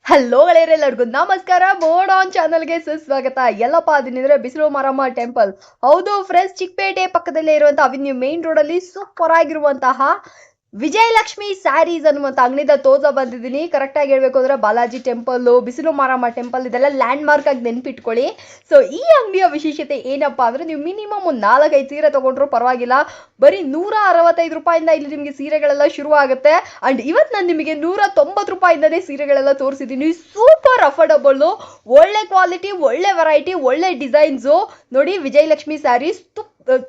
Hello ಗೆಳೆಯರೆಲ್ಲರಿಗೂ ನಮಸ್ಕಾರ. Mode on ಚಾನಲ್ಗೆ ಸುಸ್ವಾಗತ. ಎಲ್ಲಪ್ಪ ಅದಿನಿದ್ರೆ ಬಿಸಿಲು ಮಾರಮ್ಮ ಟೆಂಪಲ್. ಹೌದು ಫ್ರೆಂಡ್ಸ್, ಚಿಕ್ಕಪೇಟೆ ಪಕ್ಕದಲ್ಲೇ ಇರುವಂತಹ ಅವಿನ್ಯೂ ಮೇನ್ ರೋಡ್ ಅಲ್ಲಿ ಸೂಪರ್ ಆಗಿರುವಂತಹ ವಿಜಯಲಕ್ಷ್ಮಿ ಸ್ಯಾರೀಸ್ ಅನ್ನುವಂತ ಅಂಗಡಿದ ತೋರ್ಸ ಬಂದಿದ್ದೀನಿ. ಕರೆಕ್ಟ್ ಆಗಿ ಹೇಳ್ಬೇಕು ಅಂದ್ರೆ ಬಾಲಾಜಿ ಟೆಂಪಲ್, ಬಿಸಿಲು ಮಾರಮ್ಮ ಟೆಂಪಲ್ ಇದೆಲ್ಲ ಲ್ಯಾಂಡ್ ಮಾರ್ಕ್ ಆಗಿ ನೆನ್ಪಿಟ್ಕೊಳ್ಳಿ. ಸೊ ಈ ಅಂಗಡಿಯ ವಿಶೇಷತೆ ಏನಪ್ಪಾ ಅಂದ್ರೆ, ನೀವು ಮಿನಿಮಮ್ ಒಂದು 4-5 ಸೀರೆ ತಗೊಂಡ್ರು ಪರವಾಗಿಲ್ಲ, ಬರೀ 165 ರೂಪಾಯಿಂದ ಇಲ್ಲಿ ನಿಮಗೆ ಸೀರೆಗಳೆಲ್ಲ ಶುರು ಆಗುತ್ತೆ. ಅಂಡ್ ಇವತ್ತು ನಾನು ನಿಮಗೆ 190 ರೂಪಾಯಿಂದನೇ ಸೀರೆಗಳೆಲ್ಲ ತೋರಿಸಿದ್ದೀನಿ. ಸೂಪರ್ ಅಫೋರ್ಡಬಲ್, ಒಳ್ಳೆ ಕ್ವಾಲಿಟಿ, ಒಳ್ಳೆ ವೆರೈಟಿ, ಒಳ್ಳೆ ಡಿಸೈನ್ಸು. ನೋಡಿ, ವಿಜಯಲಕ್ಷ್ಮಿ ಸ್ಯಾರೀಸ್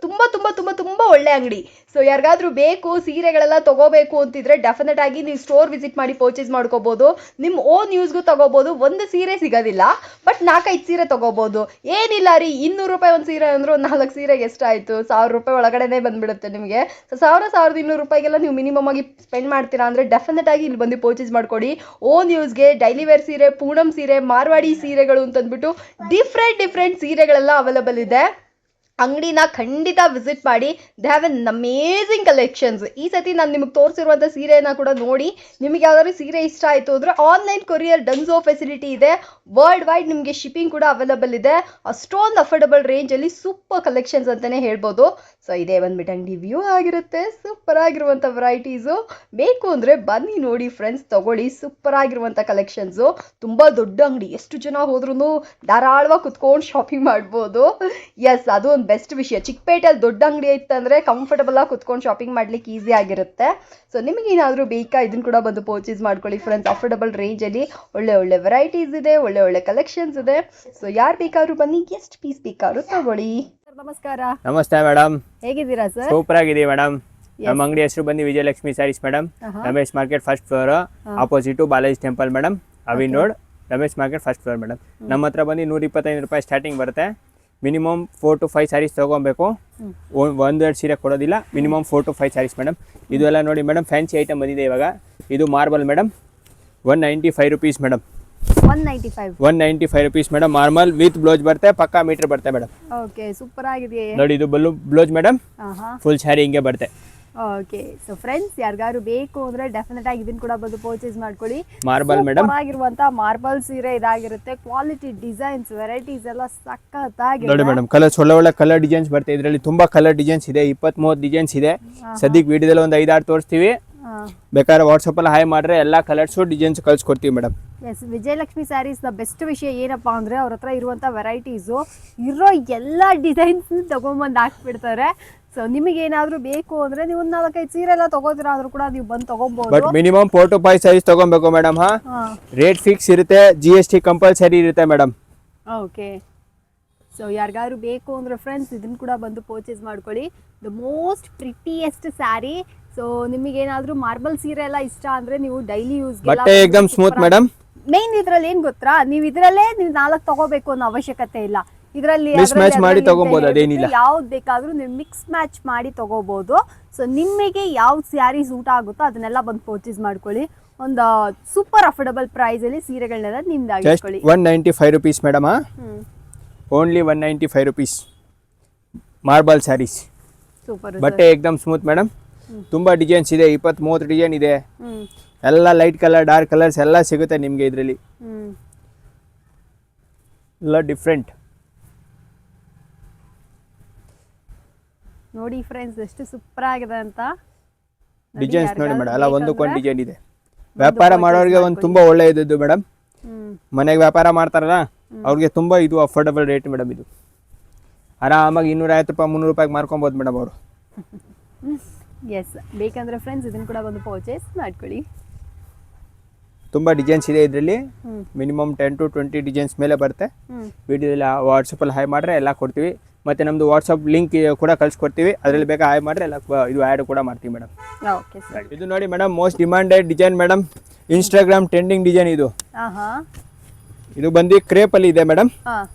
ತುಂಬಾ ತುಂಬಾ ತುಂಬಾ ತುಂಬಾ ಒಳ್ಳೆ ಅಂಗಡಿ. ಸೊ ಯಾರಿಗಾದ್ರೂ ಬೇಕು, ಸೀರೆಗಳೆಲ್ಲ ತಗೋಬೇಕು ಅಂತಿದ್ರೆ ಡೆಫಿನೆಟ್ ಆಗಿ ನೀವು ಸ್ಟೋರ್ ವಿಸಿಟ್ ಮಾಡಿ ಪರ್ಚೇಸ್ ಮಾಡ್ಕೋಬಹುದು. ನಿಮ್ಮ ಓನ್ ಯೂಸ್ಗೂ ತಗೋಬಹುದು. ಒಂದು ಸೀರೆ ಸಿಗೋದಿಲ್ಲ, ಬಟ್ 4-5 ಸೀರೆ ತಗೋಬಹುದು. ಏನಿಲ್ಲ ರೀ, 200 ರೂಪಾಯಿ ಒಂದು ಸೀರೆ ಅಂದ್ರೆ 4 ಸೀರೆಗೆ ಎಷ್ಟಾಯ್ತು? 1000 ರೂಪಾಯಿ ಒಳಗಡೆನೆ ಬಂದ್ಬಿಡುತ್ತೆ ನಿಮಗೆ. ಸೊ 1200 ರೂಪಾಯಿಗೆಲ್ಲ ನೀವು ಮಿನಿಮಮ್ ಆಗಿ ಸ್ಪೆಂಡ್ ಮಾಡ್ತೀರಾ ಅಂದ್ರೆ ಡೆಫಿನೆಟ್ ಆಗಿ ಇಲ್ಲಿ ಬಂದು ಪರ್ಚೇಸ್ ಮಾಡ್ಕೊಡಿ. ಓನ್ ಯೂಸ್ಗೆ ಡೈಲಿ ವೇರ್ ಸೀರೆ, ಪೂನಂ ಸೀರೆ, ಮಾರ್ವಾಡಿ ಸೀರೆಗಳು ಅಂತಂದ್ಬಿಟ್ಟು ಡಿಫ್ರೆಂಟ್ ಸೀರೆಗಳೆಲ್ಲ ಅವೈಲಬಲ್ ಇದೆ. ಅಂಗಡಿನ ಖಂಡಿತ ವಿಸಿಟ್ ಮಾಡಿ. They have an amazing collections. ಈ ಸತಿ ನಾನು ನಿಮಗೆ ತೋರಿಸಿರುವಂಥ ಸೀರೆನ ಕೂಡ ನೋಡಿ, ನಿಮಗೆ ಯಾವ್ದಾದ್ರು ಸೀರೆ ಇಷ್ಟ ಆಯಿತು ಅಂದರೆ ಆನ್ಲೈನ್ ಕೊರಿಯರ್ ಡನ್ಸೋ ಫೆಸಿಲಿಟಿ ಇದೆ. ವರ್ಲ್ಡ್ ವೈಡ್ ನಿಮಗೆ ಶಿಪ್ಪಿಂಗ್ ಕೂಡ ಅವೈಲಬಲ್ ಇದೆ. ಅಷ್ಟೊಂದು ಅಫೋರ್ಡಬಲ್ ರೇಂಜಲ್ಲಿ ಸೂಪರ್ ಕಲೆಕ್ಷನ್ಸ್ ಅಂತಲೇ ಹೇಳ್ಬೋದು. ಸೊ ಇದೇ ಬಂದ್ಬಿಟ್ಟು ಅಂಗಡಿ ವ್ಯೂ ಆಗಿರುತ್ತೆ. ಸೂಪರ್ ಆಗಿರುವಂಥ ವೆರೈಟೀಸು. ಬೇಕು ಅಂದರೆ ಬನ್ನಿ ನೋಡಿ ಫ್ರೆಂಡ್ಸ್, ತಗೊಳ್ಳಿ. ಸೂಪರ್ ಆಗಿರುವಂಥ ಕಲೆಕ್ಷನ್ಸು. ತುಂಬ ದೊಡ್ಡ ಅಂಗಡಿ, ಎಷ್ಟು ಜನ ಹೋದ್ರೂ ಧಾರಾಳವಾಗಿ ಕುತ್ಕೊಂಡು ಶಾಪಿಂಗ್ ಮಾಡ್ಬೋದು. ಎಸ್, ಅದು ಒಂದು ಬೆಸ್ಟ್ ವಿಷಯ. ಚಿಕ್ಕಪೇಟೆಯಲ್ಲಿ ದೊಡ್ಡ ಅಂಗಡಿ ಇತ್ತಂದ್ರೆ ಕಂಫರ್ಟಬಲ್ ಆಗಿ ಕುತ್ಕೊಂಡು ಶಾಪಿಂಗ್ ಮಾಡ್ಲಿಕ್ಕೆ ಈಸಿ ಆಗಿರುತ್ತೆ. ಸೊ ನಿಮಗೆ ಏನಾದರೂ ಬೇಕಾ, ಇದನ್ನ ಕೂಡ ಬಂದು ಪರ್ಚೇಸ್ ಮಾಡ್ಕೊಳ್ಳಿ ಫ್ರೆಂಡ್ಸ್. ಅಫೋರ್ಡಬಲ್ ರೇಂಜಲ್ಲಿ ಒಳ್ಳೆ ವೆರೈಟೀಸ್ ಇದೆ, ಒಳ್ಳೆ ಕಲೆಕ್ಷನ್ಸ್ ಇದೆ. ಸೊ ಯಾರು ಬೇಕಾದ್ರೂ ಬನ್ನಿ, ಎಷ್ಟು ಪೀಸ್ ಬೇಕಾದ್ರೂ ತಗೊಳ್ಳಿ. ನಮಸ್ಕಾರ. ನಮಸ್ತೆ ಮೇಡಮ್, ಹೇಗಿದ್ದೀರಾ ಸರ್? Super ಆಗಿದೀವಿ madam. ನಮ್ಮ ಅಂಗಡಿ ಹೆಸರು ಬಂದು Vijayalakshmi sarees madam. Ramesh market first floor, opposite Balaji temple madam, avenue road, Ramesh market first floor madam. ನಮ್ಮ ಹತ್ರ ಬಂದು 125 ರೂಪಾಯಿ ಸ್ಟಾರ್ಟಿಂಗ್ ಬರುತ್ತೆ. ಮಿನಿಮಮ್ 4 to 5 ಸ್ಯಾರೀಸ್ ತೊಗೊಬೇಕು. 1-2 ಸೀರೆ ಕೊಡೋದಿಲ್ಲ, ಮಿನಿಮಮ್ 4 to 5 ಸ್ಯಾರೀಸ್ ಮೇಡಮ್. ಇದು ಎಲ್ಲ ನೋಡಿ ಮೇಡಮ್, ಫ್ಯಾನ್ಸಿ ಐಟಮ್ ಬಂದಿದೆ ಇವಾಗ. ಇದು marble madam, 195 rupees madam. 195 rupees madam. Marble with blouse ಬರುತ್ತೆ, ಪಕ್ಕಾ ಮೀಟರ್ ಬರುತ್ತೆ ಮೇಡಮ್. ಓಕೆ, ಸೂಪರ್ ಆಗಿದೆ ನೋಡಿ. ಇದು ಬ್ಲೌಸ್ ಮೇಡಮ್, ಫುಲ್ ಸ್ಯಾರಿ ಹಿಂಗೆ ಬರುತ್ತೆ. ಓಕೆ, ಸೊ ಫ್ರೆಂಡ್ಸ್, ಯಾರಿಗಾರು ಬೇಕು ಅಂದ್ರೆ ಡೆಫಿನೆಟ್ ಆಗಿ ಇದನ್ನ ಕೂಡ ಬಂದು ಪರ್ಚೇಸ್ ಮಾಡ್ಕೊಳ್ಳಿ. ಮಾರ್ಬಲ್ ಮೇಡಮ್ ಆಗಿರುವಂತ ಮಾರ್ಬಲ್ ಸೀರೆ ಇದಾಗಿರುತ್ತೆ. ಕ್ವಾಲಿಟಿ, ಡಿಸೈನ್ಸ್, ವೆರೈಟೀಸ್ ಎಲ್ಲ ಸಖತ್ತಾಗಿ ನೋಡಿ ಮೇಡಮ್. ಕಲರ್ಸ್ ಒಳ್ಳೆ ಕಲರ್ ಡಿಸೈನ್ಸ್ ಬರುತ್ತೆ. ಇದರಲ್ಲಿ ತುಂಬಾ ಕಲರ್ ಡಿಸೈನ್ಸ್ ಇದೆ, 20-30 ಡಿಸೈನ್ಸ್ ಇದೆ. ಸದ್ಯಕ್ಕೆ ವಿಡಿಯೋದಲ್ಲಿ ಒಂದು 5-6 ತೋರಿಸ್ತೀವಿ. ಬೇಕಾದ್ರೆ ವಾಟ್ಸಪ್ ಅಲ್ಲಿ ಹಾಯ್ ಮಾಡ್ರೆ ಎಲ್ಲಾ ಕಲರ್ಸ್ ಡಿಸೈನ್ಸ್ ಕಳ್ಸಿಕೊಡ್ತೀವಿ madam. Yes, Vijayalakshmi saris the best ವಿಷಯ ಏನಪ್ಪಾ ಅಂದ್ರೆ, ಅವ್ರ ಹತ್ರ ಇರುವಂತ ವೆರೈಟೀಸು ಇರೋ ಎಲ್ಲಾ ಡಿಸೈನ್ಸ್ ತಗೊಂಡ್ಬಂದು ಹಾಕ್ಬಿಡ್ತಾರೆ. ಸೊ ನಿಮಗೆ ಏನಾದ್ರೂ ಬೇಕು ಅಂದ್ರೆ ನೀವು 4-5 ಸೀರೆ ಎಲ್ಲ ತಗೋತೀರಾ ಅಂದ್ರೂ ಕೂಡ ನೀವು ಬಂದು ತಗೋಬಹುದು. ಬಟ್ ಮಿನಿಮಮ್ 4 to 5 ಸೈಜ್ ತಗೊಬೇಕು ಮೇಡಮ್. ರೇಟ್ ಫಿಕ್ಸ್ ಇರುತ್ತೆ, GST ಕಂಪಲ್ಸರಿ ಇರುತ್ತೆ ಮೇಡಮ್. ಓಕೆ, ಸೊ ಯಾರಿಗಾದ್ರು ಬೇಕು ಅಂದ್ರೆ ಫ್ರೆಂಡ್ಸ್, ಇದನ್ನ ಕೂಡ ಬಂದು ಪರ್ಚೇಸ್ ಮಾಡ್ಕೊಳ್ಳಿ. The most prettiest sari. So ನಿಮಗೆ ಏನಾದ್ರೂ ಮಾರ್ಬಲ್ ಸೀರೆ ಎಲ್ಲ ಇಷ್ಟ ಅಂದ್ರೆ ನೀವು ಡೈಲಿ ಯೂಸ್ ಬಟ್ಟೆ ಏಕದಮ್ ಸ್ಮೂತ್ ಮೇಡಮ್. ಮೇನ್ ಇದ್ರಲ್ಲಿ ಏನ್ ಗೊತ್ತಾ, ನೀವು ಇದ್ರಲ್ಲೇ ನೀವು 4 ತಗೋಬೇಕು ಅನ್ನೋ ಅವಶ್ಯಕತೆ ಇಲ್ಲ. ಇದರಲ್ಲಿ ಮ್ಯಾಚ್ ಮಾಡಿ ತಗೋಬಹುದು, ಅದೇನಿಲ್ಲ. ಯಾವ್ದು ಬೇಕಾದ್ರೂ ನೀವು ಮಿಕ್ಸ್ ಮ್ಯಾಚ್ ಮಾಡಿ ತಗೋಬಹುದು. ಸೊ ನಿಮಗೆ ಯಾವ ಸ್ಯಾರಿ ಸೂಟ್ ಆಗುತ್ತೋ ಅದನ್ನೆಲ್ಲ ಬಂದು ಪರ್ಚೇಸ್ ಮಾಡ್ಕೊಳ್ಳಿ. ಒಂದು ಸೂಪರ್ ಅಫೋರ್ಡಬಲ್ ಪ್ರೈಸ್ ಅಲ್ಲಿ ಸೀರೆಗಳನ್ನೆಲ್ಲ ನಿಮ್ದಾಗಿಟ್ಕೊಳ್ಳಿ. 195 rupees madam. Only 195 rupees. Marble sarees. Super. ಬಟ್ಟೆ ಏಕದಮ್ ಸ್ಮೂತ್ ಮೇಡಮ್. ತುಂಬಾ ಡಿಸೈನ್ಸ್ ಇದೆ, 20-30 ಡಿಸೈನ್ ಇದೆ. ಎಲ್ಲ ಲೈಟ್ ಕಲರ್, ಡಾರ್ಕ್ ಕಲರ್ಸ್ ಎಲ್ಲ ಸಿಗುತ್ತೆ ನಿಮ್ಗೆ ಇದರಲ್ಲಿ. ಎಲ್ಲ ಡಿಫ್ರೆಂಟ್ ನೋಡಿ ಫ್ರೆಂಡ್ಸ್, ಎಷ್ಟು ಸೂಪರ್ ಆಗಿದೆ ಅಂತ. ಡಿಸೈನ್ಸ್ ನೋಡಿ ಮೇಡಮ್, ಎಲ್ಲ ಒಂದಕ್ಕೊಂದು ಡಿಸೈನ್ ಇದೆ. ವ್ಯಾಪಾರ ಮಾಡೋರಿಗೆ ಒಂದು ತುಂಬಾ ಒಳ್ಳೆ ಇದ್ದು ಮೇಡಮ್. ಮನೆಗೆ ವ್ಯಾಪಾರ ಮಾಡ್ತಾರಲ್ಲ ಅವ್ರಿಗೆ ತುಂಬಾ ಇದು ಅಫೋರ್ಡಬಲ್ ರೇಟ್ ಮೇಡಮ್. ಇದು ಆರಾಮಾಗಿ 250 ರೂಪಾಯಿ 300 ರೂಪಾಯಿಗೆ ಮಾರ್ಕೊಬೋದು ಮೇಡಮ್ ಅವರು. ಎಸ್, ಬೇಕಂದ್ರೆ ಫ್ರೆಂಡ್ಸ್ ಇದನ್ನ ಕೂಡ ಒಂದು ಪರ್ಚೇಸ್ ಮಾಡ್ಕೊಳ್ಳಿ. ತುಂಬಾ ಡಿಸೈನ್ಸ್ ಇದೆ ಇದರಲ್ಲಿ. ಮಿನಿಮಮ್ 10 to 20 ಡಿಸೈನ್ಸ್ ಮೇಲೆ ಬರುತ್ತೆ. ವಿಡಿಯೋದಲ್ಲಿ ವಾಟ್ಸಪ್ಪಲ್ಲಿ ಹಾಯ್ ಮಾಡ್ರೆ ಎಲ್ಲ ಕೊಡ್ತೀವಿ. ಮತ್ತೆ ನಮ್ದು ವಾಟ್ಸಪ್ ಲಿಂಕ್ ಕೂಡ ಕಳ್ಸಿಕೊಡ್ತೀವಿ. ಅದರಲ್ಲಿ ಬೇಕಾ ಹಾಯ್ ಮಾಡ್ರೆ ಎಲ್ಲ ಇದು ಆ್ಯಡ್ ಕೂಡ ಮಾಡ್ತೀವಿ ಮೇಡಮ್. ಇದು ನೋಡಿ madam, most demanded design madam. Instagram trending design ಇದು. ಇದು ಬಂದು ಕ್ರೇಪ್ ಅಲ್ಲಿ ಇದೆ ಮೇಡಮ್.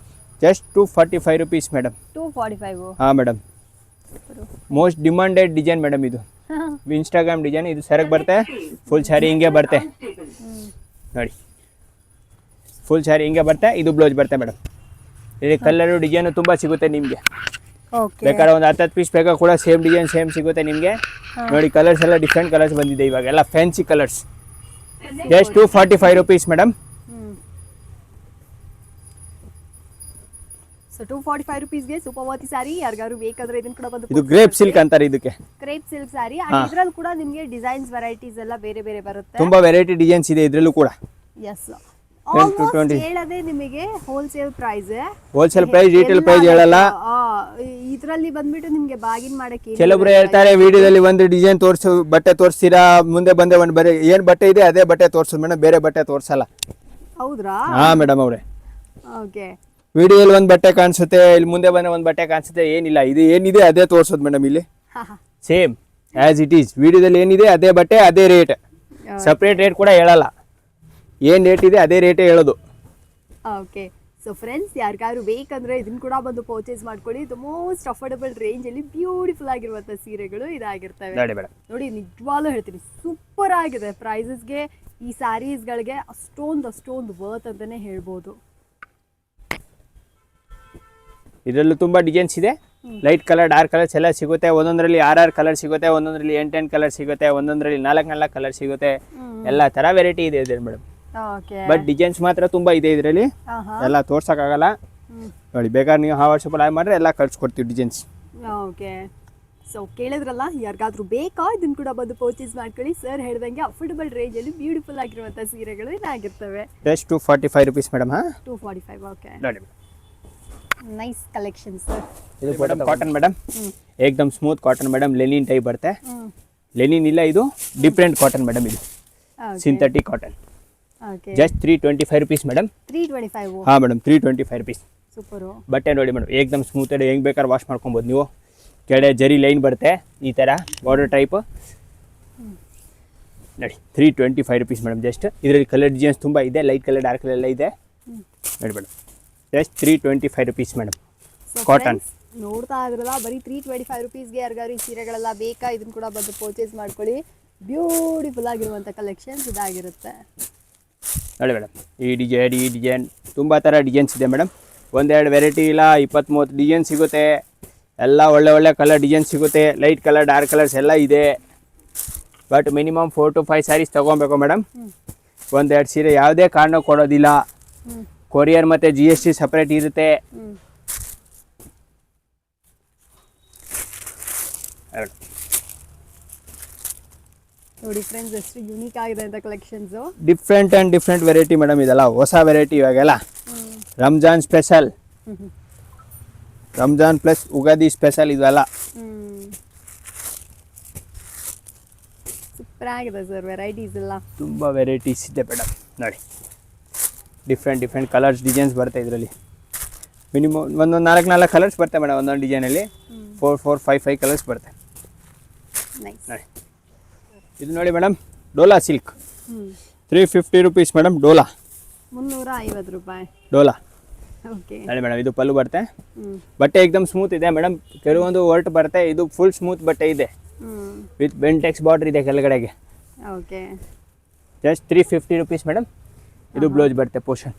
Just 245 rupees madam. 245. ಹಾ madam, most demanded design madam ಇದು. Instagram design. ಇದು ಸರಕ್ ಬರುತ್ತೆ, ಫುಲ್ ಸ್ಯಾರಿ ಹಿಂಗೆ ಬರುತ್ತೆ ನೋಡಿ. ಫುಲ್ ಸ್ಯಾರಿ ಹಿಂಗೆ ಬರುತ್ತೆ. ಇದು ಬ್ಲೌಸ್ ಬರುತ್ತೆ ಮೇಡಮ್. ಇಲ್ಲಿ ಕಲರು ಡಿಸೈನು ತುಂಬ ಸಿಗುತ್ತೆ ನಿಮಗೆ. ಬೇಕಾದ್ರೆ ಒಂದು 10 ಪೀಸ್ ಬೇಕಾ ಕೂಡ ಸೇಮ್ ಡಿಸೈನ್ ಸೇಮ್ ಸಿಗುತ್ತೆ ನಿಮಗೆ. ನೋಡಿ, ಕಲರ್ಸ್ ಎಲ್ಲ ಡಿಫ್ರೆಂಟ್ ಕಲರ್ಸ್ ಬಂದಿದೆ ಇವಾಗ, ಎಲ್ಲ fancy colours. Just 245 rupees madam. So 245 ರುಪೀಸ್ಗೆ ಸೂಪರ್ವತಿ ಸ್ಯಾರಿ ಯಾರಿಗಾರು ಬೇಕಾದ್ರೆ ಇದನ್ನ ಕೂಡ ಬಂದು ಇದು ಗ್ರೇಪ್ ಸಿಲ್ಕ್ ಅಂತಾರೆ ಇದಕ್ಕೆ. ಕ್ರೇಪ್ ಸಿಲ್ಕ್ ಸ್ಯಾರಿ ಇದ್ರಲ್ಲಿ ಕೂಡ ನಿಮಗೆ ಡಿಸೈನ್ಸ್ ವೆರೈಟೀಸ್ ಎಲ್ಲ ಬೇರೆ ಬೇರೆ ಬರುತ್ತೆ. ತುಂಬಾ ವೆರೈಟಿ ಡಿಸೈನ್ಸ್ ಇದೆ ಇದ್ರಲ್ಲೂ ಕೂಡ. ಎಸ್ ಆಲ್ಮೋಸ್ಟ್ ಹೇಳದೆ ನಿಮಗೆ wholesale price. Wholesale price retail price ಹೇಳಲ್ಲ. ಇದರಲ್ಲಿ ಬಂದ್ಬಿಟ್ಟು ನಿಮಗೆ ಬಾಗಿನ್ ಮಾಡಕ್ಕೆ ಕೆಲವೊಬ್ರು ಹೇಳ್ತಾರೆ ವಿಡಿಯೋದಲ್ಲಿ ಒಂದು ಡಿಸೈನ್ ತೋರಿಸು ಬಟ್ಟೆ ತೋರಿಸ್ತೀರಾ, ಮುಂದೆ ಬಂದೆ ಒಂದು ಬರೀ ಏನ್ ಬಟ್ಟೆ ಇದೆ ಅದೇ ಬಟ್ಟೆ ತೋರಿಸೋದು ಮೇಡಮ್, ಬೇರೆ ಬಟ್ಟೆ ತೋರಿಸಲ್ಲ. ಹೌದ್ರಾ? ಹಾ ಮೇಡಮ್ ಅವ್ರೆ, ಓಕೆ. ವಿಡಿಯೋದಲ್ಲಿ ಒಂದು ಬಟ್ಟೆ ಕಾಣಿಸುತ್ತೆ, ಇಲ್ಲಿ ಮುಂದೆ ಬಂದ ಒಂದು ಬಟ್ಟೆ ಕಾಣಿಸುತ್ತೆ, ಏನಿಲ್ಲ, ಇದು ಏನಿದೆ ಅದೇ ತೋರಿಸೋದು ಮೇಡಮ್. ಇಲ್ಲಿ ಸೇಮ್ ಆಸ್ ಇಟ್ ಈಸ್, ವಿಡಿಯೋದಲ್ಲಿ ಏನಿದೆ ಅದೇ ಬಟ್ಟೆ ಅದೇ ರೇಟ್, ಸಪ್ರೇಟ್ ರೇಟ್ ಕೂಡ ಹೇಳಲ್ಲ. ಏನ್ ರೇಟ್ ಇದೆ ಅದೇ ರೇಟೇ ಹೇಳೋದು. ಓಕೆ. ಸೊ ಫ್ರೆಂಡ್ಸ್, ಯಾರಿಗಾರು ಬೇಕಂದ್ರೆ ಇದನ್ನ ಕೂಡ ಬಂದು ಪರ್ಚೇಸ್ ಮಾಡ್ಕೊಳ್ಳಿ. ದ ಮೋಸ್ಟ್ ಅಫೋರ್ಡಬಲ್ ರೇಂಜ್ ಅಲ್ಲಿ ಬ್ಯೂಟಿಫುಲ್ ಆಗಿರುವಂತ ಸೀರೆಗಳು ಇದಾಗಿರ್ತವೆ ನೋಡಿ. ನಿಜವಾಗ್ಲೂ ಹೇಳ್ತೀನಿ, ಸೂಪರ್ ಆಗಿದೆ. ಪ್ರೈಸಸ್ಗೆ ಈ ಸ್ಯಾರೀಸ್ಗಳಿಗೆ ಅಷ್ಟೊಂದು ವರ್ತ್ ಅಂತಾನೆ ಹೇಳ್ಬೋದು. ಇದರಲ್ಲೂ ತುಂಬಾ ಡಿಸೈನ್ಸ್ ಇದೆ. ಲೈಟ್ ಕಲರ್, ಡಾರ್ಕ್ ಕಲರ್ಸ್ ಎಲ್ಲ ಸಿಗುತ್ತೆ. ಒಂದೊಂದರಲ್ಲಿ 6 ಕಲರ್ ಸಿಗುತ್ತೆ, ಒಂದೊಂದರಲ್ಲಿ 8 ಕಲರ್ ಸಿಗುತ್ತೆ, ಒಂದೊಂದರಲ್ಲಿ 4 ಕಲರ್ ಸಿಗುತ್ತೆ. ಎಲ್ಲ ತರ ವೆರೈಟಿ ಇದೆ ಇದೆ ಮೇಡಮ್. ಬಟ್ ಡಿಸೈನ್ಸ್ ಮಾತ್ರ ತುಂಬಾ ಇದೆ ಇದರಲ್ಲಿ, ಎಲ್ಲ ತೋರ್ಸಕ್ಕಾಗಲ್ಲ. ನೋಡಿ, ಬೇಕಾದ್ರೆ ನೀವು ವಾಟ್ಸಪ್ಪಲ್ಲಿ ಆಯ್ ಮಾಡ್ರೆ ಎಲ್ಲ ಕಳ್ಸಿಕೊಡ್ತೀವಿ ಡಿಸೈನ್ಸ್. ಓಕೆ. ಸೊ ಕೇಳಿದ್ರಲ್ಲ, ಯಾರಿಗಾದ್ರೂ ಬೇಕಾ ಇದನ್ನ ಕೂಡ ಬಂದು ಪರ್ಚೇಸ್ ಮಾಡ್ಕೊಳ್ಳಿ. ಸರ್ ಹೇಳ್ದಂಗೆ ಅಫೋರ್ಡಬಲ್ ರೇಂಜ್ ಅಲ್ಲಿ ಬ್ಯೂಟಿಫುಲ್ ಆಗಿರುವಂತ ಸೀರೆಗಳು ಇದಾಗಿರ್ತವೆ. Just 245 rupees madam. 245. ಓಕೆ. ನೋಡಿ ನೈಸ್ ಕಲೆಕ್ಷನ್ ಸರ್. ಇದು ಮೇಡಮ್ ಕಾಟನ್ ಮೇಡಮ್, ಏಕ್ದಮ್ smooth cotton madam. Linen type ಬರುತ್ತೆ. ಲೆನಿನ್ ಇಲ್ಲ, ಇದು ಡಿಫ್ರೆಂಟ್ ಕಾಟನ್ ಮೇಡಮ್. ಇದು synthetic cotton. Just 325 rupees madam. 325. ಹಾ ಮೇಡಮ್, 325 ರುಪೀಸ್. ಸೂಪರ್. ಬಟ್ಟೆ ನೋಡಿ ಮೇಡಮ್, ಏಕ್ದಮ್ ಸ್ಮೂತ್ ಇದೆ, ಹೆಂಗ್ ಬೇಕಾದ್ರೆ ವಾಶ್ ಮಾಡ್ಕೊಬೋದು ನೀವು. ಕೆಳಗೆ ಜರಿ ಲೈನ್ ಬರುತ್ತೆ ಈ ಥರ ಬಾರ್ಡರ್ ಟೈಪ್. ನೋಡಿ 325 ರುಪೀಸ್ ಮೇಡಮ್. ಜಸ್ಟ್ ಇದರಲ್ಲಿ ಕಲರ್ ಡಿಸೈನ್ಸ್ ತುಂಬ ಇದೆ, ಲೈಟ್ ಕಲರ್, ಡಾರ್ಕ್ ಕಲರ್ ಎಲ್ಲ ಇದೆ. ನೋಡಿ madam, just 325 rupees madam. Cotton ನೋಡ್ತಾ ಇದ್ರಲ್ಲ, ಬರೀ 325 ರುಪೀಸ್ಗೆ ಯಾರಿಗಾರು ಈ ಸೀರೆಗಳೆಲ್ಲ ಬೇಕಾ ಇದನ್ನ ಕೂಡ ಬಂದು ಪರ್ಚೇಸ್ ಮಾಡ್ಕೊಳ್ಳಿ. ಬ್ಯೂಟಿಫುಲ್ ಆಗಿರುವಂಥ ಕಲೆಕ್ಷನ್ಸ್ ಇದಾಗಿರುತ್ತೆ. ನೋಡಿ ಮೇಡಮ್, ಈ ಡಿಸೈನ್ ತುಂಬ ಥರ ಡಿಸೈನ್ಸ್ ಇದೆ ಮೇಡಮ್. ಒಂದೆರಡು ವೆರೈಟಿ ಇಲ್ಲ, 20-30 ಡಿಸೈನ್ ಸಿಗುತ್ತೆ. ಎಲ್ಲ ಒಳ್ಳೆ ಕಲರ್ ಡಿಸೈನ್ ಸಿಗುತ್ತೆ. ಲೈಟ್ ಕಲರ್, ಡಾರ್ಕ್ ಕಲರ್ಸ್ ಎಲ್ಲ ಇದೆ. ಬಟ್ ಮಿನಿಮಮ್ 4 to 5 ಸ್ಯಾರೀಸ್ ತೊಗೊಬೇಕು ಮೇಡಮ್. ಒಂದೆರಡು ಸೀರೆ ಯಾವುದೇ ಕಾರಣ ಕೊಡೋದಿಲ್ಲ. ಕೊರಿಯರ್ ಮತ್ತು GST ಸಪ್ರೇಟ್ ಇರುತ್ತೆ. ನೋಡಿ ಫ್ರೆಂಡ್ಸ್, ಎಷ್ಟು ಯೂನಿಕ್ ಆಗಿದೆ ಅಂತ ಕಲೆಕ್ಷನ್ಸ್. Different variety madam. ಇದೆಲ್ಲ ಹೊಸ ವೆರೈಟಿ ಇವಾಗೆಲ್ಲ. Ramzan special, Ramzan plus Ugadi special ಇದೆಲ್ಲ. ಸೂಪರ್ ಆಗಿದೆ ಸರ್, ವೆರೈಟೀಸ್ ಎಲ್ಲ ತುಂಬ ವೆರೈಟೀಸ್ ಇದೆ ಮೇಡಮ್. ನೋಡಿ, ಡಿಫ್ರೆಂಟ್ ಕಲರ್ಸ್ ಡಿಸೈನ್ಸ್ ಬರುತ್ತೆ ಇದರಲ್ಲಿ. ಮಿನಿಮಮ್ ಒಂದೊಂದು 4 ಕಲರ್ಸ್ ಬರ್ತವೆ ಮೇಡಮ್. ಒಂದೊಂದು ಡಿಸೈನಲ್ಲಿ 4, 5 ಕಲರ್ಸ್ ಬರುತ್ತೆ. ನೋಡಿ, ಇದು ನೋಡಿ madam, Dhola silk. 350 rupees madam. Dhola 350 ರೂಪಾಯಿ. ಡೋಲಾ. ಓಕೆ. ನೋಡಿ ಮೇಡಮ್, ಇದು ಪಲ್ಲು ಬರುತ್ತೆ. ಬಟ್ಟೆ ಏಕ್ದಮ್ ಸ್ಮೂತ್ ಇದೆ ಮೇಡಮ್. ಕೆಲವೊಂದು ವರ್ಟ್ ಬರುತ್ತೆ, ಇದು ಫುಲ್ ಸ್ಮೂತ್ ಬಟ್ಟೆ ಇದೆ ವಿತ್ ಬೆಂಟೆಕ್ಸ್ ಬಾರ್ಡರ್ ಇದೆ ಕೆಳಗಡೆಗೆ. ಓಕೆ. Just 350 rupees madam. ಇದು ಬ್ಲೌಸ್ ಬರುತ್ತೆ ಪೋರ್ಷನ್.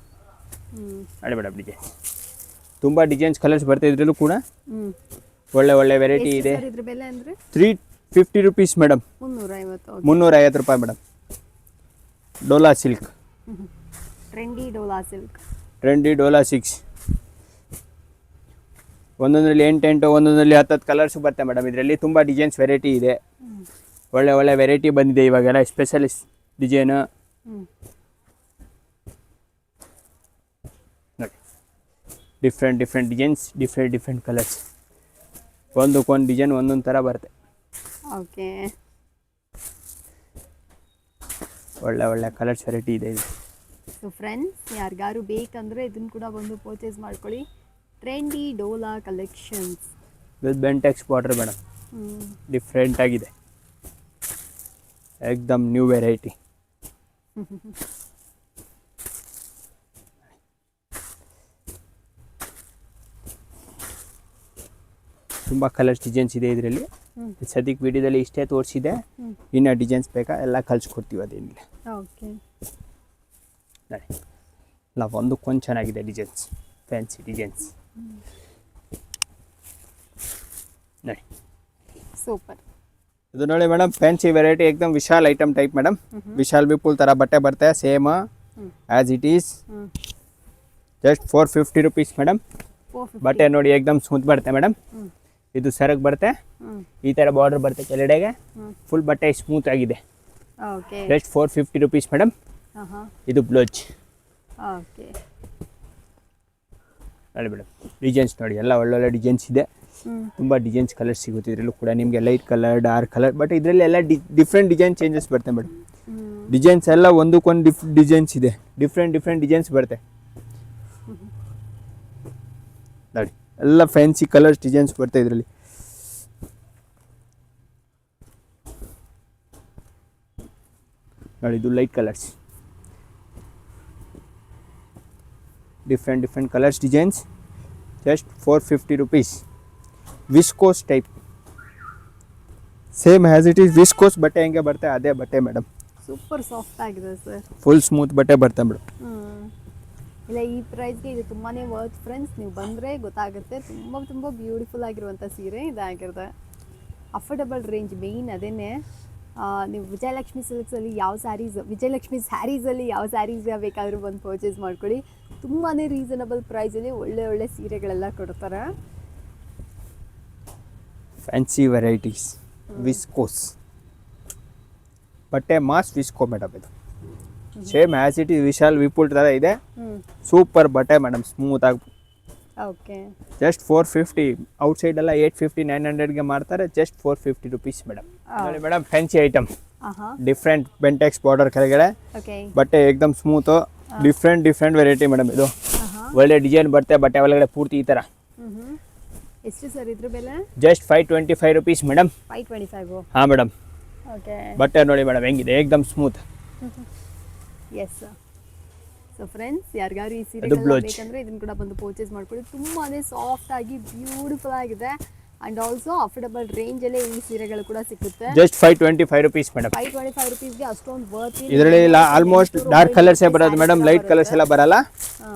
ನೋಡಿ ಮೇಡಮ್, ಡಿಸೈನ್ ತುಂಬ ಡಿಸೈನ್ಸ್ ಕಲರ್ಸ್ ಬರುತ್ತೆ ಇದರಲ್ಲೂ ಕೂಡ. ಒಳ್ಳೆ ವೆರೈಟಿ ಇದೆ. ಇದ್ರ ಬೆಲೆ ಅಂದ್ರೆ 350 ರುಪೀಸ್ ಮೇಡಮ್. 350 ರೂಪಾಯಿ madam. Dhola silk, trendy Dhola silk. Trendy Dhola 6. ಒಂದೊಂದರಲ್ಲಿ 8, ಒಂದೊಂದರಲ್ಲಿ 10 colours ಬರುತ್ತೆ ಮೇಡಮ್. ಇದರಲ್ಲಿ ತುಂಬ ಡಿಸೈನ್ಸ್ ವೆರೈಟಿ ಇದೆ. ಒಳ್ಳೆ ವೆರೈಟಿ ಬಂದಿದೆ ಇವಾಗೆಲ್ಲ, ಸ್ಪೆಷಲಿಸ್ಟ್ ಡಿಸೈನು. ನೋಡಿ, ಡಿಫ್ರೆಂಟ್ ಡಿಸೈನ್ಸ್, ಡಿಫ್ರೆಂಟ್ ಕಲರ್ಸ್. ಒಂದಕ್ಕೊಂದು ಡಿಸೈನ್ ಒಂದೊಂದು ಥರ ಬರುತ್ತೆ. ಓಕೆ. ಒಳ್ಳೆ ಕಲರ್ಸ್ ವೆರೈಟಿ ಇದೆ ಇದು. ಸೊ ಫ್ರೆಂಡ್ಸ್, ಯಾರಿಗಾರು ಬೇಕಂದರೆ ಇದನ್ನು ಕೂಡ ಬಂದು ಪರ್ಚೇಸ್ ಮಾಡ್ಕೊಳ್ಳಿ. Trendy Dhola collections with Bentex border madam. Different ಆಗಿದೆ, ಏಕ್ದಮ್ ನ್ಯೂ ವೆರೈಟಿ. ತುಂಬ ಕಲರ್ಸ್ ಡಿಸೈನ್ಸ್ ಇದೆ ಇದರಲ್ಲಿ. ಸದ್ಯಕ್ಕೆ ವಿಡಿಯೋದಲ್ಲಿ ಇಷ್ಟೇ ತೋರಿಸಿದೆ. ಇನ್ನು ಡಿಸೈನ್ಸ್ ಬೇಕಾ ಎಲ್ಲ ಕಳಿಸ್ಕೊಡ್ತೀವಿ, ಅದೇನಿಲ್ಲ. ಓಕೆ. ನೋಡಿ, ನಾವು ಒಂದಕ್ಕೊಂದು ಚೆನ್ನಾಗಿದೆ ಡಿಸೈನ್ಸ್, ಫ್ಯಾನ್ಸಿ ಡಿಸೈನ್ಸ್. ನೋಡಿ, ಸೂಪರ್. ಇದು ನೋಡಿ ಮೇಡಮ್, ಫ್ಯಾನ್ಸಿ ವೆರೈಟಿ, ಏಕ್ದಮ್ Vishal item type madam. Vishal Vipul ಥರ ಬಟ್ಟೆ ಬರುತ್ತೆ, same as it is. Just 450 rupees madam. 450. ಬಟ್ಟೆ ನೋಡಿ ಏಕ್ದಮ್ ಸ್ಮೂತ್ ಬರುತ್ತೆ ಮೇಡಮ್. ಇದು ಸರಗ್ ಬರುತ್ತೆ, ಈ ಥರ ಬಾರ್ಡರ್ ಬರುತ್ತೆ ಕೆಳಗಡೆಗೆ, ಫುಲ್ ಬಟ್ಟೆ ಸ್ಮೂತ್ ಆಗಿದೆ. ಓಕೆ. Just 450 rupees madam. ಇದು ಬ್ಲೌಸ್. ಓಕೆ. ನೋಡಿ ಮೇಡಮ್, ಡಿಸೈನ್ಸ್ ನೋಡಿ ಎಲ್ಲ ಒಳ್ಳೊಳ್ಳೆ ಡಿಸೈನ್ಸ್ ಇದೆ. ತುಂಬ ಡಿಸೈನ್ಸ್ ಕಲರ್ಸ್ ಸಿಗುತ್ತೆ ಇದರಲ್ಲೂ ಕೂಡ ನಿಮಗೆ, light colour, dark colour, but ಇದರಲ್ಲಿ ಎಲ್ಲ ಡಿಫ್ರೆಂಟ್ ಡಿಸೈನ್ ಚೇಂಜಸ್ ಬರುತ್ತೆ ಮೇಡಮ್. ಡಿಸೈನ್ಸ್ ಎಲ್ಲ ಒಂದಕ್ಕೊಂದು ಡಿಸೈನ್ಸ್ ಇದೆ, ಡಿಫ್ರೆಂಟ್ ಡಿಸೈನ್ಸ್ ಬರುತ್ತೆ ನೋಡಿ. ಎಲ್ಲ ಫ್ಯಾನ್ಸಿ ಕಲರ್ಸ್ ಡಿಸೈನ್ಸ್ ಬರುತ್ತೆ ಇದರಲ್ಲಿ. ನೋಡಿ ಇದು light colours, different colours designs. Just 450 rupees. Viscose type, same has it is viscose ಬಟ್ಟೆ ಹೆಂಗೆ ಬರುತ್ತೆ ಅದೇ ಬಟ್ಟೆ ಮೇಡಮ್. ಸೂಪರ್ ಸಾಫ್ಟ್ ಆಗಿದೆ ಸರ್, ಫುಲ್ ಸ್ಮೂತ್ ಬಟ್ಟೆ ಬರುತ್ತೆ ಮೇಡಮ್. ಇಲ್ಲ, ಈ ಪ್ರೈಸ್ಗೆ ಇದು ತುಂಬಾ ವರ್ತ್ ಫ್ರೆಂಡ್ಸ್. ನೀವು ಬಂದರೆ ಗೊತ್ತಾಗುತ್ತೆ. ತುಂಬ ಬ್ಯೂಟಿಫುಲ್ ಆಗಿರುವಂಥ ಸೀರೆ ಇದಾಗಿರುತ್ತೆ. ಅಫೋರ್ಡಬಲ್ ರೇಂಜ್ ಮೇಯ್ನ್ ಅದೇನೆ. ನೀವು ವಿಜಯಲಕ್ಷ್ಮಿ ಸಿಲ್ಕ್ಸಲ್ಲಿ ಯಾವ ಸ್ಯಾರೀಸ್, ವಿಜಯಲಕ್ಷ್ಮಿ ಸ್ಯಾರೀಸಲ್ಲಿ ಯಾವ ಸ್ಯಾರೀಸ್ ಬೇಕಾದರೂ ಬಂದು ಪರ್ಚೇಸ್ ಮಾಡ್ಕೊಳ್ಳಿ. ತುಂಬಾ ರೀಸನಬಲ್ ಪ್ರೈಸಲ್ಲಿ ಒಳ್ಳೆ ಸೀರೆಗಳೆಲ್ಲ ಕೊಡ್ತಾರೆ. ಫ್ಯಾನ್ಸಿ ವೆರೈಟೀಸ್ ವಿಸ್ಕೋಸ್ ಬಟ್ಟೆ, ಮಾಸ್ ವಿಸ್ಕೋ ಮೇಡಮ್. ಇದು same as it is Vishal Vipul ಥರ ಇದೆ. ಸೂಪರ್ ಬಟ್ಟೆ ಮೇಡಮ್, ಸ್ಮೂತ್ ಆಗಿ. ಓಕೆ. ಜಸ್ಟ್ 450. ಔಟ್ಸೈಡ್ ಎಲ್ಲ 850 900ಗೆ ಮಾಡ್ತಾರೆ. ಜಸ್ಟ್ 450 ರುಪೀಸ್ ಮೇಡಮ್. ನೋಡಿ madam, fancy item, different Bentex border ಕೆಳಗಡೆ, ಬಟ್ಟೆ ಏಕ್ದಮ್ ಸ್ಮೂತು, ಡಿಫ್ರೆಂಟ್ ವೆರೈಟಿ ಮೇಡಮ್. ಇದು ಒಳ್ಳೆ ಡಿಸೈನ್ ಬರುತ್ತೆ ಬಟ್ಟೆ ಒಳಗಡೆ ಪೂರ್ತಿ ಈ ಥರ. ಎಷ್ಟು ಸರ್ ಇದ್ರ ಬೆಲೆ? Just 525 rupees madam. 525. ಹಾಂ ಮೇಡಮ್. ಓಕೆ. ಬಟ್ಟೆ ನೋಡಿ ಮೇಡಮ್ ಹೆಂಗಿದೆ, ಏಕ್ದಮ್ ಸ್ಮೂತ್. ಎಸ್. ಸೊ ಫ್ರೆಂಡ್ಸ್, ಯಾರಿಗಾರು ಈ ಸೀರೆ ಬೇಕಂದ್ರೆ ಇದನ್ನ ಕೂಡ ಬಂದು ಪರ್ಚೇಸ್ ಮಾಡ್ಕೊಳ್ಳಿ. ತುಂಬಾ ಸಾಫ್ಟ್ ಆಗಿ ಬ್ಯೂಟಿಫುಲ್ ಆಗಿದೆ. ಅಂಡ್ ಆಲ್ಸೋ ಅಫೋರ್ಡಬಲ್ ರೇಂಜ್ ಅಲ್ಲೇ ಈ ಸೀರೆಗಳು ಕೂಡ ಸಿಗುತ್ತೆ. Just 525 rupees madam. 525 ರುಪೀಸ್ಗೆ ಅಷ್ಟೊಂದು ವರ್ತ್. ಇದರಲ್ಲಿ ಆಲ್ಮೋಸ್ಟ್ ಡಾರ್ಕ್ ಕಲರ್ಸೇ ಬರೋದು ಮೇಡಮ್, ಲೈಟ್ ಕಲರ್ಸ್ ಎಲ್ಲ ಬರಲ್ಲ.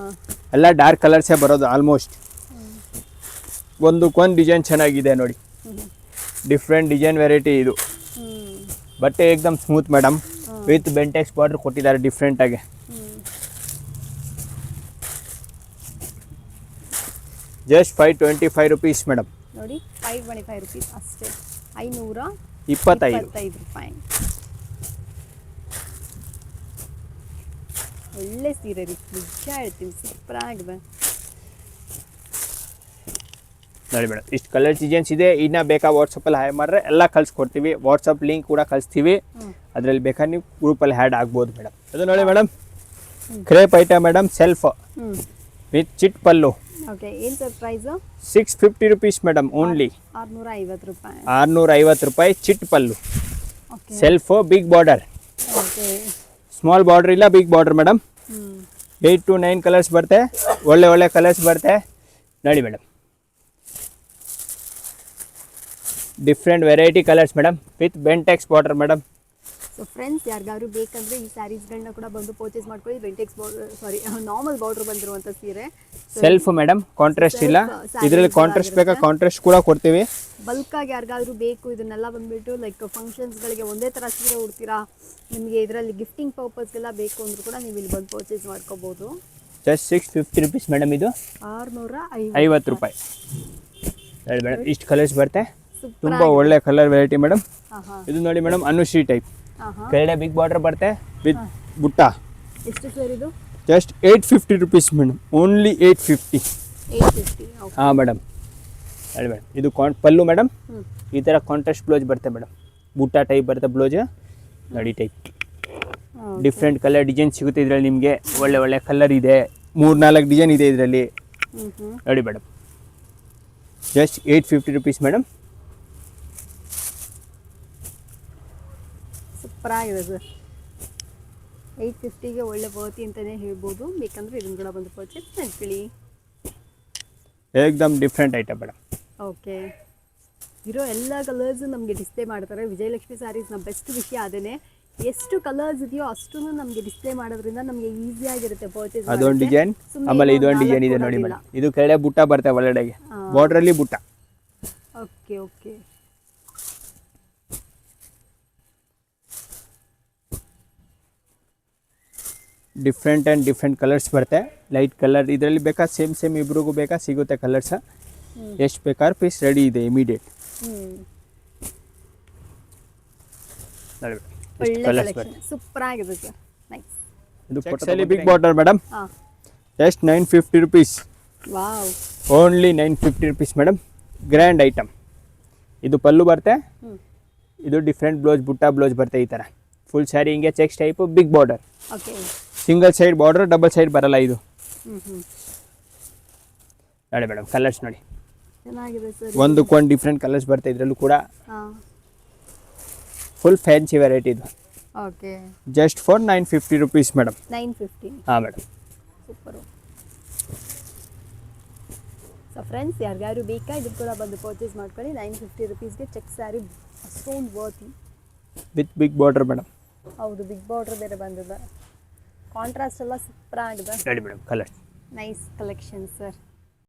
ಎಲ್ಲ ಡಾರ್ಕ್ ಕಲರ್ಸೇ ಬರೋದು ಆಲ್ಮೋಸ್ಟ್. ಒಂದಕ್ಕೊಂದು ಡಿಸೈನ್ ಚೆನ್ನಾಗಿದೆ ನೋಡಿ, ಡಿಫ್ರೆಂಟ್ ಡಿಸೈನ್ ವೆರೈಟಿ ಇದು. ಬಟ್ಟೆ ಏಕ್ದಮ್ smooth madam, with Bentex border ಕೊಟ್ಟಿದ್ದಾರೆ ಡಿಫ್ರೆಂಟ್ ಆಗಿ. Just 525 rupees madam. ನೋಡಿ, 525 ರುಪೀಸ್ ಅಷ್ಟೇ. 525 ರೂಪಾಯಿ. ಒಳ್ಳೆ ಸೀರೆ ರೀ, ನಿಜ ಹೇಳ್ತೀನಿ, ಸೂಪರ್ ಆಗಿದೆ ನೋಡಿ ಮೇಡಮ್. ಇಷ್ಟು ಕಲರ್ ಡಿಸೈನ್ಸ್ ಇದೆ. ಇನ್ನ ಬೇಕಾ ವಾಟ್ಸಪ್ಪಲ್ಲಿ ಹಾಯ್ ಮಾಡಿದ್ರೆ ಎಲ್ಲ ಕಳ್ಸಿಕೊಡ್ತೀವಿ. ವಾಟ್ಸಪ್ ಲಿಂಕ್ ಕೂಡ ಕಳಿಸ್ತೀವಿ, ಅದರಲ್ಲಿ ಬೇಕಾದ್ರೆ ನೀವು ಗ್ರೂಪಲ್ಲಿ ಹ್ಯಾಡ್ ಆಗ್ಬೋದು ಮೇಡಮ್. ಅದು ನೋಡಿ madam, crepe item madam, self with chit pallu. Okay. ಏನು sir price? 650 rupees madam only. 650 ರೂಪಾಯಿ. 650 ರೂಪಾಯಿ chit pallu. Self, big border. Okay. Small border ಇಲ್ಲ, big border madam. 8 to 9 colours ಬರುತ್ತೆ, ಒಳ್ಳೆ ಕಲರ್ಸ್ ಬರುತ್ತೆ ನೋಡಿ madam. Different variety colours madam, with Bentex border madam. So friends, ಯಾರಿಗಾದ್ರು ಬೇಕಂದ್ರೆ ಈ ಸ್ಯಾರೀಸ್ಗಳನ್ನ ಕೂಡ ಬಂದು ಪರ್ಚೇಸ್ ಮಾಡ್ಕೊಳ್ಳಿ. Bentex border, sorry, normal border ಬಂದಿರುವಂಥ ಸೀರೆ. ಸೆಲ್ಫ್ ಮೇಡಮ್, ಕಾಂಟ್ರಾಸ್ಟ್ ಇಲ್ಲ. ಇದರಲ್ಲಿ ಕಾಂಟ್ರಾಸ್ಟ್ ಬೇಕಾ ಕಾಂಟ್ರಾಸ್ಟ್ ಕೂಡ ಕೊಡ್ತೀವಿ. ಬಲ್ಕ್ ಆಗಿ ಯಾರಿಗಾದ್ರೂ ಬೇಕು ಇದನ್ನೆಲ್ಲ ಬಂದ್ಬಿಟ್ಟು ಲೈಕ್ ಫಂಕ್ಷನ್ಸ್ಗಳಿಗೆ ಒಂದೇ ಥರ ಸೀರೆ ಉಡ್ತೀರಾ, ನಿಮಗೆ ಇದರಲ್ಲಿ ಗಿಫ್ಟಿಂಗ್ ಪರ್ಪಸ್ಗೆಲ್ಲ ಬೇಕು ಅಂದರೂ ಕೂಡ ನೀವು ಇಲ್ಲಿ ಬಂದು ಪರ್ಚೇಸ್ ಮಾಡ್ಕೋಬೋದು. Just 650 rupees madam. ಇದು 650 ರೂಪಾಯಿ ಹೇಳಿ ಮೇಡಮ್. ಇಷ್ಟು ಕಲರ್ಸ್ ಬರುತ್ತೆ, ತುಂಬ ಒಳ್ಳೆ ಕಲರ್ ವೆರೈಟಿ ಮೇಡಮ್. ಇದು ನೋಡಿ ಮೇಡಮ್, ಅನುಶ್ರೀ ಟೈಪ್, ಕೆಳಗಡೆ ಬಿಗ್ ಬಾರ್ಡರ್ ಬರುತ್ತೆ ವಿತ್ ಬುಟ್ಟ. ಎಷ್ಟು ಸರ್ ಇದು? Just 850 rupees madam, only 850. ಹಾಂ ಮೇಡಮ್. ಹೇಳಿ ಮೇಡಮ್, ಇದು ಪಲ್ಲು ಮೇಡಮ್. ಈ ಥರ ಕಾಂಟ್ರಾಸ್ಟ್ ಬ್ಲೌಸ್ ಬರುತ್ತೆ ಮೇಡಮ್, ಬುಟ್ಟ ಟೈಪ್ ಬರುತ್ತೆ ಬ್ಲೌಸ್ ನೋಡಿ ಟೈಪ್. ಡಿಫ್ರೆಂಟ್ ಕಲರ್ ಡಿಸೈನ್ ಸಿಗುತ್ತೆ ಇದರಲ್ಲಿ ನಿಮಗೆ. ಒಳ್ಳೆ ಕಲರ್ ಇದೆ, 3-4 ಡಿಸೈನ್ ಇದೆ ಇದರಲ್ಲಿ ನೋಡಿ madam. Just 850 rupees madam. Super ಆಗಿದೆ ಸರ್. 850ಗೆ ಒಳ್ಳೆ ವರ್ತಿ ಅಂತಲೇ ಹೇಳ್ಬೋದು. ಬೇಕಂದ್ರೆ ಇದನ್ನ ಕೂಡ ಬಂದು ಪರ್ಚೇಸ್ ಮಾಡ್ಕೊಳ್ಳಿ. ಏಕ್ದಮ್ ಡಿಫ್ರೆಂಟ್ ಐಟಮ್ ಮೇಡಮ್. ಓಕೆ. ಇರೋ ಎಲ್ಲ ಕಲರ್ಸ್ ನಮಗೆ ಡಿಸ್ಪ್ಲೇ ಮಾಡ್ತಾರೆ. ವಿಜಯಲಕ್ಷ್ಮಿ ಸ್ಯಾರೀಸ್ನ ಬೆಸ್ಟ್ ವಿಷಯ ಅದೇನೆ, ಎಷ್ಟು ಕಲರ್ಸ್ ಇದೆಯೋ ಅಷ್ಟು ನಮಗೆ ಡಿಸ್ಪ್ಲೇ ಮಾಡೋದ್ರಿಂದ ನಮಗೆ ಈಸಿ ಆಗಿರುತ್ತೆ ಪರ್ಚೇಸ್. ಅದೊಂದು ಡಿಸೈನ್, ಆಮೇಲೆ ಇದೊಂದು ಡಿಸೈನ್ ಇದೆ ನೋಡಿ ಮೇಡಮ್. ಇದು ಕೆಳಗಡೆ ಬುಟ್ಟ ಬರುತ್ತೆ ಒಳಗಡೆಗೆ, ಬಾರ್ಡ್ರಲ್ಲಿ ಬುಟ್ಟ. Okay okay. Different and different colours ಬರುತ್ತೆ. ಲೈಟ್ ಕಲರ್ ಇದರಲ್ಲಿ ಬೇಕಾ ಸೇಮ್ ಇಬ್ರಿಗೂ ಬೇಕಾ ಸಿಗುತ್ತೆ ಕಲರ್ಸ್. ಎಷ್ಟು ಬೇಕಾದ್ರೆ ಪೀಸ್ ರೆಡಿ ಇದೆ ಇಮಿಡಿಯೇಟ್. ಒಳ್ಳೆ ಕಲರ್ಸ್ ಕಲೆಕ್ಷನ್ ಸೂಪರ್ ಆಗಿದೆ ಸರ್. ನೈಸ್. ಇದು ಚೆಕ್ಸಲ್ಲಿ ಬಿಗ್ ಬಾರ್ಡರ್ ಮೇಡಮ್. ಹಾಂ. ಎಷ್ಟು 950 rupees. Wow. Only 950 rupees madam. Grand item. ಇದು ಪಲ್ಲು ಬರುತ್ತೆ. ಇದು ಡಿಫ್ರೆಂಟ್ ಬ್ಲೌಸ್ ಬುಟ್ಟ ಬ್ಲೌಸ್ ಬರುತ್ತೆ ಈ ಥರ. ಫುಲ್ ಸ್ಯಾರಿ ಹಿಂಗೆ checks type big border. Okay. Single side border, double side ಬರಲ್ಲ ಇದು. ನೋಡಿ ಮೇಡಮ್ ಕಲರ್ಸ್ ನೋಡಿ. ಚೆನ್ನಾಗಿದೆ ಸರ್. ಒಂದಕ್ಕೊಂದು ಡಿಫ್ರೆಂಟ್ ಕಲರ್ಸ್ ಬರುತ್ತೆ ಇದರಲ್ಲೂ ಕೂಡ. ಹಾಂ. ಫುಲ್ ಫ್ಯಾನ್ಸಿ ವೆರೈಟಿ ಇದು. Okay. Just for 950 rupees madam. 950. ಹಾಂ ಮೇಡಮ್. ಸೂಪರು. ಸೊ ಫ್ರೆಂಡ್ಸ್, ಯಾರ್ಯಾರು ಬೇಕಾ ಇದು ಕೂಡ ಬಂದು ಪರ್ಚೇಸ್ ಮಾಡ್ಕೊಳ್ಳಿ. 950 ರುಪೀಸ್ಗೆ ಚೆಕ್ ಸ್ಯಾರಿ ಅಷ್ಟೊಂದು worthy. With big border madam. ಹೌದು, ಬಿಗ್ ಬಾರ್ಡರ್ ಬೇರೆ ಬಂದಿದೆ. ಕಾಂಟ್ರಾಸ್ಟ್ ಎಲ್ಲ ಸೂಪರ್ ಆಗಿದೆ. ನೋಡಿ madam colour. Nice collection sir.